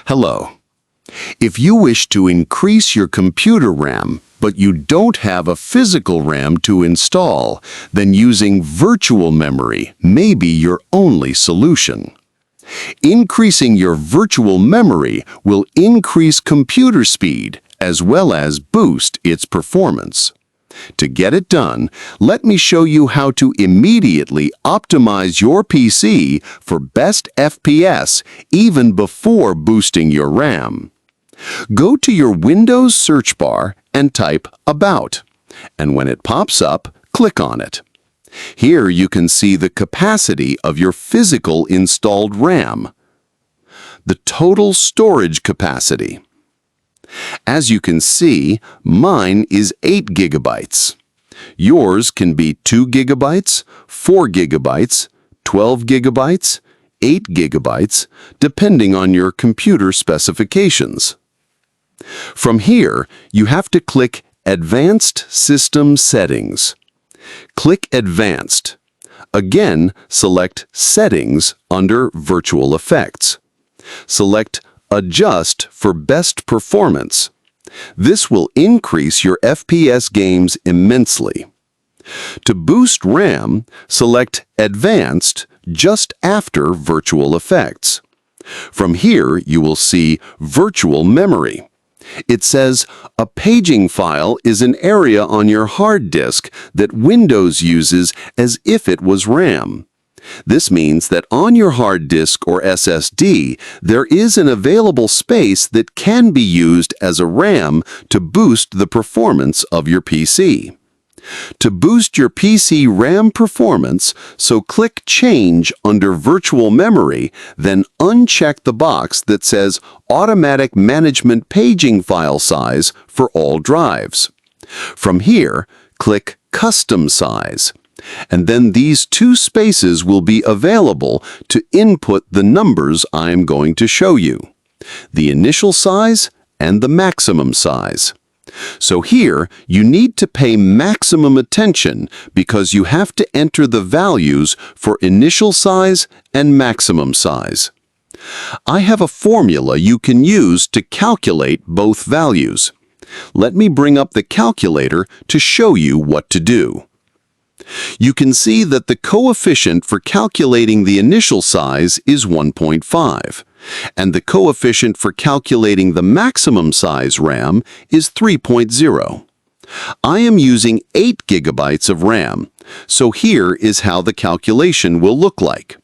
Hello. If you wish to increase your computer RAM, but you don't have a physical RAM to install, then using virtual memory may be your only solution. Increasing your virtual memory will increase computer speed as well as boost its performance. To get it done, let me show you how to immediately optimize your PC for best FPS even before boosting your RAM. Go to your Windows search bar and type About, and when it pops up, click on it. Here you can see the capacity of your physical installed RAM, the total storage capacity. As you can see, mine is 8 gigabytes. Yours can be 2 gigabytes, 4 gigabytes, 12 gigabytes, 8 gigabytes, depending on your computer specifications. From here, you have to click Advanced System Settings. Click Advanced. Again, select Settings under Virtual Effects. Select Adjust for best performance. This will increase your FPS games immensely. To boost RAM, select Advanced just after Virtual Effects. From here, you will see Virtual Memory. It says, a paging file is an area on your hard disk that Windows uses as if it was RAM. This means that on your hard disk or SSD, there is an available space that can be used as a RAM to boost the performance of your PC. To boost your PC RAM performance, so click Change under Virtual Memory, then uncheck the box that says Automatic Management Paging File Size for all drives. From here, click Custom Size. And then these two spaces will be available to input the numbers I am going to show you, the initial size and the maximum size. So here, you need to pay maximum attention because you have to enter the values for initial size and maximum size. I have a formula you can use to calculate both values. Let me bring up the calculator to show you what to do. You can see that the coefficient for calculating the initial size is 1.5, and the coefficient for calculating the maximum size RAM is 3.0. I am using 8 gigabytes of RAM, so here is how the calculation will look like.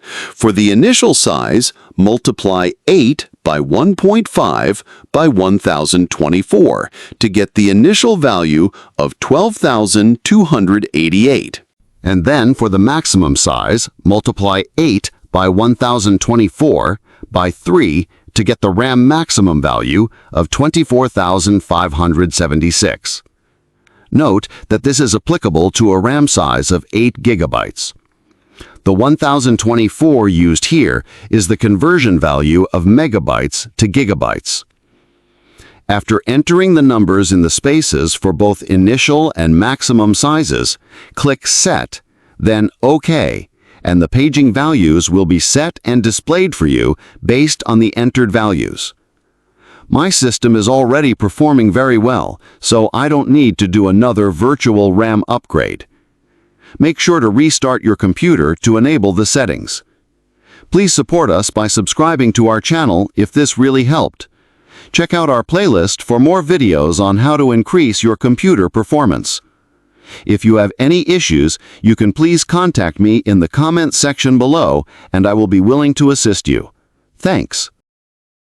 For the initial size, multiply 8 by 1.5 by 1024 to get the initial value of 12,288. And then for the maximum size, multiply 8 by 1024 by 3 to get the RAM maximum value of 24,576. Note that this is applicable to a RAM size of 8 gigabytes. The 1024 used here is the conversion value of megabytes to gigabytes. After entering the numbers in the spaces for both initial and maximum sizes, click Set, then OK, and the paging values will be set and displayed for you based on the entered values. My system is already performing very well, so I don't need to do another virtual RAM upgrade. Make sure to restart your computer to enable the settings. Please support us by subscribing to our channel if this really helped. Check out our playlist for more videos on how to increase your computer performance. If you have any issues, you can please contact me in the comments section below, and I will be willing to assist you. Thanks.